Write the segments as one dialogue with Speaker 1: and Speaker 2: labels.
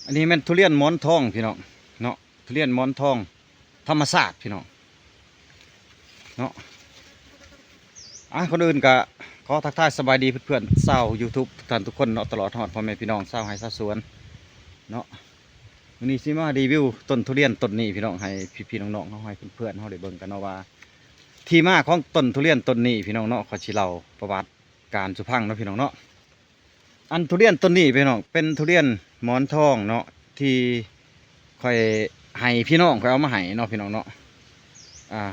Speaker 1: อันนี้แม่นทุเรียนหมอนทองพี่น้องเนาะทุเรียนหมอนทองธรรมชาติพี่น้องเนาะคนอื่นก็ขอทักทายสบายดีเพื่อนๆชาว YouTube ทุกท่านทุกคนเนาะตลอดฮอดพ่อแม่พี่น้องชาวไร่ชาวสวนเนาะวันนี้สิมารีวิวต้นทุเรียนต้นนี้พี่น้องให้พี่ๆน้องๆเฮาให้เพื่อนๆเฮาได้เบิ่งกันเนาะว่าที่มาของต้นทุเรียนต้นนี้พี่น้องเนาะขอสิเล่าประวัติการสุพรรณเนาะพี่น้องเนาะอันทุเรียนต้นนี้พี่น้องเป็นทุเรียนหมอนทองเนาะที่ค่อยให้พี่น้องค่อยเอามาให้เนาะพี่น้องเนาะ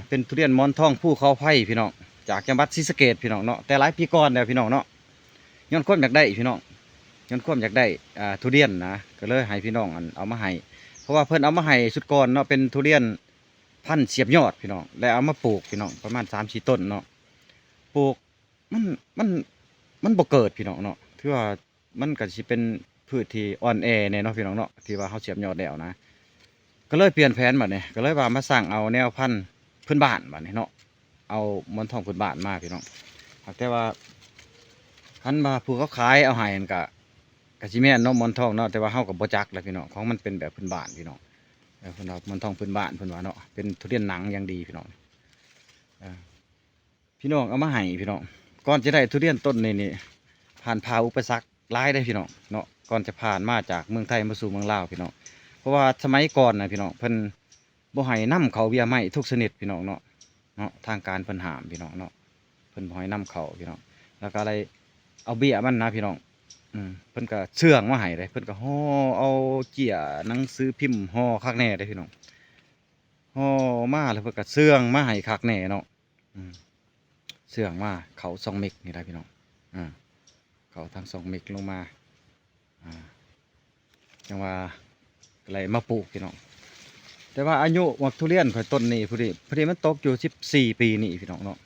Speaker 1: เป็นทุเรียนหมอนทองภูเขาไผ่พี่น้องจากจังหวัดศรีสะเกษพี่น้องเนาะแต่หลายปีก่อนแล้วพี่น้องเนาะย้อนความอยากได้พี่น้องย้อนความอยากได้ทุเรียนนะก็เลยให้พี่น้องเอามาให้เพราะว่าเพิ่นเอามาให้สุดก่อนเนาะเป็นทุเรียนพันธุ์เสียบยอดพี่น้องแล้วเอามาปลูกพี่น้องประมาณ3-4ต้นเนาะปลูกมันมันมันบ่เกิดพี่น้องเนาะถือว่ามันก็สิเป็นพืชที่อ่อนแอแน่เนาะพี่น้องเนาะที่ว่าเขาเสียบยอดแล้วนะก็เลยเปลี่ยนแผนบัดนี้ก็เลยว่ามาสร้างเอาแนวพันธุ์พื้นบ้านบัดนี้เนาะเอาหมอนทองพื้นบ้านมาพี่น้องแต่ว่าคันมาผู้เขาขายเอาให้มันก็สิแม่นเนาะหมอนทองเนาะแต่ว่าเฮาก็บ่จักแหละพี่น้องของมันเป็นแบบพื้นบ้านพี่น้องเพิ่นเอาหมอนทองพื้นบ้านเพิ่นว่าเนาะเป็นทุเรียนหนังอย่างดีพี่น้องพี่น้องเอามาให้พี่น้องก่อนจะได้ทุเรียนต้นนี้ผ่านพาอุปสรรคหลายได้พี่น้องเนาะก่อนจะผ่านมาจากเมืองไทยมาสู่เมืองลาวพี่น้องเพราะว่าสมัยก่อนนะพี่น้องเพิ่นบ่ให้นำเขาเบี้ยไม้ทุกชนิดพี่น้องเนาะทางการเพิ่นห้ามพี่น้องเนาะเพิ่นบ่ให้นำเขาพี่น้องแล้วก็อะไรเอาเบี้ยมันนะพี่น้องเพิ่นก็เชื่องมาให้เลยเพิ่นก็ห่อเอาเจี๋ยหนังสือพิมพ์ห่อคักแน่เลยพี่น้องห่อมาแล้วเพิ่นก็เชื่องมาให้คักแน่เนาะเชื่องมาเขา2 เมกนี่ได้พี่น้องเขาทั้ง2 เมกลงมาจังว่าอะไรมาปลูกพี่น้องแต่ว่าอายุหมักทุเรียนข่อยต้นนี้พอดีมันตกอยู่14 ปีนี่พี่น้องเนาะ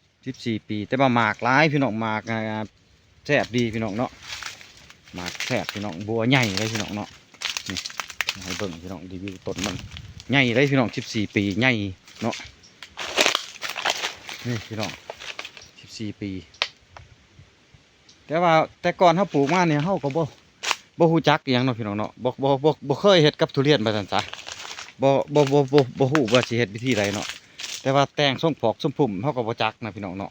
Speaker 1: 14 ปีแต่ว่าหมากหลายพี่น้องหมากแซ่บดีพี่น้องเนาะหมากแซ่บพี่น้องบัวใหญ่เลยพี่น้องเนาะนี่ให้เบิ่งพี่น้องรีวิวต้นมันใหญ่เลยพี่น้อง14 ปีใหญ่เนาะนี่พี่น้อง14 ปีแต่ว่าแต่ก่อนเขาปลูกมาเนี่ยเขาก็บ่ฮู้จักอหย่างเนาะพี่น้องเนาะบ่เคยเฮ็ดกับทุเรียนมาซั่นซะบ่ฮู้ว่าสิเฮ็ดวิธีใดเนาะแต่ว่าแต่งทรงผอกทรงพุ่มเขาก็บ่จักนะพี่น้องเนาะ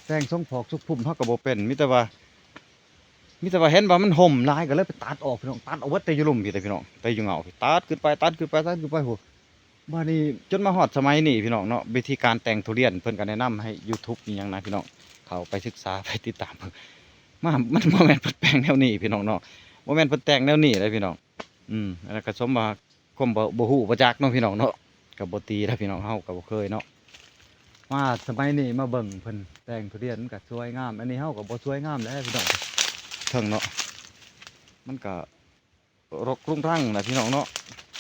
Speaker 1: แต่งทรงผอกทรงพุ่มเขาก็บ่เป็นมีแต่ว่าเห็นว่ามันห่มหลายก็เลยไปตัดออกพี่น้องตัดเอาไว้แต่อยู่ลุ่มพี่แต่พี่น้องแต่อยู่เหงาตัดขึ้นไปโหบัดนี้จนมาฮอดสมัยนี้พี่น้องเนาะวิธีการแต่งทุเรียนเพิ่นก็แนะนำให้ YouTube นี่หยังนะพี่น้องเขาไปศึกษาไปติดตามมันโมเมนต์เพิ่นแต่งแนวนี้พี่น้องเนาะโมเมนต์เพิ่นแต่งแนวนี้เลยพี่น้องแล้วก็สมว่าความบ่ฮู้บ่จักเนาะพี่น้องเนาะกับบ่ตีแล้วพี่น้องเฮาก็บ่เคยเนาะมาสมัยนี้มาเบิ่งเพิ่นแต่งทุเรียนมันก็สวยงามอันนี้เฮาก็บ่สวยงามแล้วพี่น้องเทิงเนาะมันก็รกรุงรังนะพี่น้องเนาะ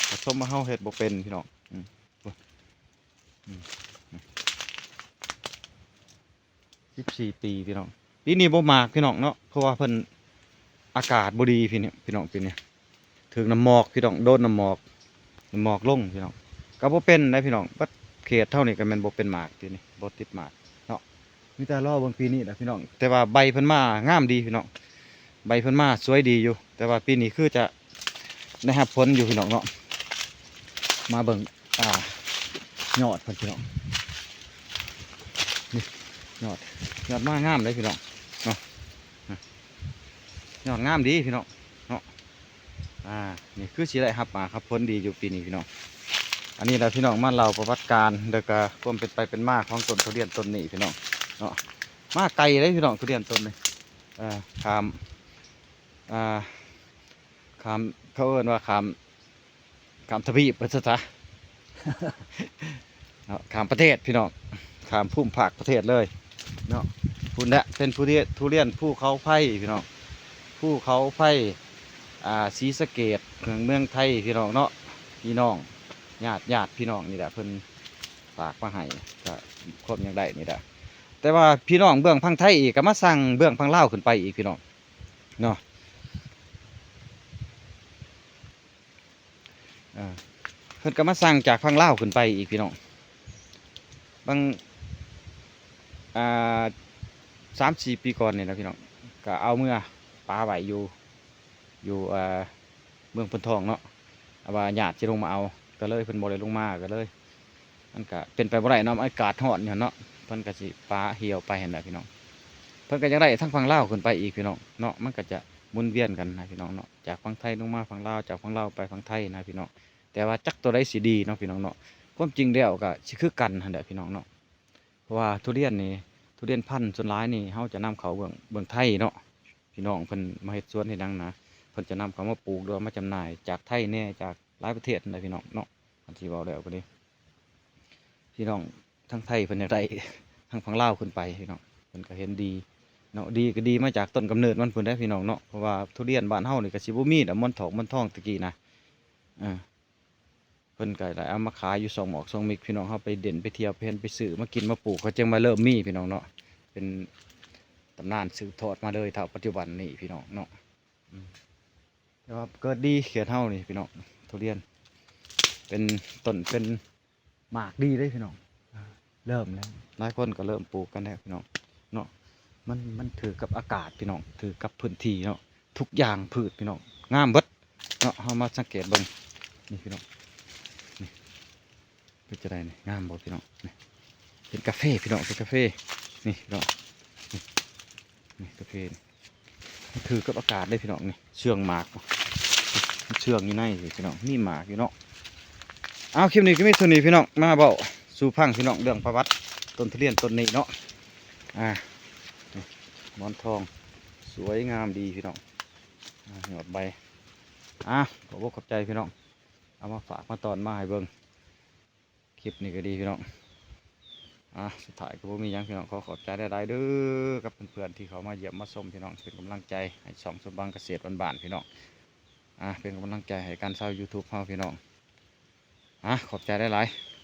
Speaker 1: ก็สมว่าเฮาเฮ็ดบ่เป็นพี่น้อง14 ปีพี่น้องปีนี้บ่มากพี่น้องเนาะเพราะว่าเพิ่นอากาศบ่ดีพี่น้องปีนี้ถึงน้ำหมอกพี่น้องโดนน้ำหมอกลงพี่น้องก็บ่เป็นได้พี่น้องบัดเขตเท่านี้ก็แม่นบ่เป็นหมากปีนี้บ่ติดหมากเนาะมีแต่รอเบิ่งปีนี้แหละพี่น้องแต่ว่าใบเพิ่นมางามดีพี่น้องใบเพิ่นมาสวยดีอยู่แต่ว่าปีนี้คือจะได้รับผลอยู่พี่น้องเนาะมาเบิ่งยอดเพิ่นพี่น้องนี่ยอดมางามเลยพี่น้องเนาะยอดงามดีพี่น้องเนาะนี่คือสีได้ครับมาครับผลดีอยู่ปีนี้พี่น้องอันนี้เราพี่น้องมาเราประวัติการเด็กความเป็นไปเป็นมาของต้นทุเรียนต้นนี้พี่น้องเนาะมาไกลเลยพี่น้องทุเรียนต้นนี้ขามเขาเอิ้นว่าขามทวีปประเทศไทยขามประเทศพี่น้องขามภูมิภาคประเทศเลยเนาะคุณเนี่ยเป็นทุเรียนภูเขาไผ่พี่น้องภูเขาไผ่ศรีสะเกษเมืองไทยพี่น้องเนาะพี่น้องญาติพี่น้องนี่แหละเพิ่นฝากมาให้ก็ครบยังได้นี่แหละแต่ว่าพี่น้องเบื้องพังไทยอีกก็มาสั่งเบื้องพังลาวขึ้นไปอีกพี่น้องเนาะเพิ่นก็มาสั่งจากพังลาวขึ้นไปอีกพี่น้องบาง3-4 ปีก่อนนี่นะพี่น้องก็เอาเมื่อ ปลาไว้อยู่เมืองพนทองเนาะว่าญาติสิลงมาเอาก็เลยเพิ่นบ่ได้ลงมาก็เลยมันก็เป็นไปบ่ได้เนาะอากาศร้อนอยู่เนาะเพิ่นก็สิปลาเหี่ยวไปหั่นแหละพี่น้องเพิ่นก็ยังได้ทั้งฝั่งลาวขึ้นไปอีกพี่น้องเนาะมันก็จะหมุนเวียนกันนะพี่น้องเนาะจากฝั่งไทยลงมาฝั่งลาวจากฝั่งลาวไปฝั่งไทยนะพี่น้องแต่ว่าจักตัวใดสิดีเนาะพี่น้องเนาะความจริงแล้วก็สิคือกันหั่นแหละพี่น้องเนาะเพราะว่าทุเรียนนี่ทุเรียนพันธุ์ส่วนหลายนี่เฮาจะนำเข้าเมืองไทยเนาะพี่น้องเพิ่นมาเฮ็ดสวนเฮ็ดหยังนะเพิ่นจะนำเข้ามาปลูกหรือว่ามาจำหน่ายจากไทยแน่จากหลายประเทศนั่นแหละพี่น้องเนาะอันที่เว้าแล้วก็ดีพี่น้องทั้งไทยเพิ่นอยากได้ ทั้งฝั่งลาวขึ้นไปพี่น้องเพิ่นก็เห็นดีเนาะดีก็ดีมาจากต้นกำเนิดมันพุ่นได้อพี่น้องเนาะเพราะว่าทุเรียนบ้านเฮานี่ก็สิบ่มีดอกม่อนทองตะกี้นะอ่าเพิ่นก็ได้เอามาขายอยู่2 หมอก 2 มิกพี่น้องเฮาไปเด่นไปเที่ยวไปเห็นไปซื้อมากินมาปลูกก็จึงมาเริ่มมีพี่น้องเนาะเป็นตำนานสืบทอดมาเลยเท่าปัจจุบันนี้พี่น้องเนาะอืมแต่ว่าเกิดดีเขียนเฮานี่พี่น้องทุเรียนเป็นต้นเป็นหมากดีเลยพี่น้องเริ่มแล้วหลายคนก็เริ่มปลูกกันแล้วพี่น้องเนาะมันถือกับอากาศพี่น้องถือกับพื้นที่เนาะทุกอย่างพืชพี่น้องงามเบิดเนาะเฮามาสังเกตเบิ่งนี่พี่น้องนี่เป็นจะได้นี่งามบ่พี่น้องนี่เป็นกาแฟพี่น้องเป็นกาแฟนี่พี่น้องนี่กาแฟนี่มันถือกับอากาศได้พี่น้องนี่เชื่องหมากเชื่องอยู่ในสิพี่น้องนี่หมากอยู่เนาะเอาคลิปนี้ก็มีเท่านี้พี่น้องมาเบาสู่พังพี่น้องเรื่องประวัติต้นทุเรียนต้นนี้เนาะหมอนทองสวยงามดีพี่น้องหยอดใบขอบคุณขอบใจพี่น้องเอามาฝากมาตอนมาให้เบิ่งคลิปนี้ก็ดีพี่น้องสุดท้ายก็บ่มีหยังพี่น้องขอขอบใจได้ๆเด้อกับเพื่อนๆที่เขามาเยี่ยมมาชมพี่น้องเป็นกำลังใจให้ช่องสมบังเกษตรบ้านๆพี่น้องเป็นกำลังใจให้การสร้าง YouTube เฮาพี่น้องขอบใจหลายๆ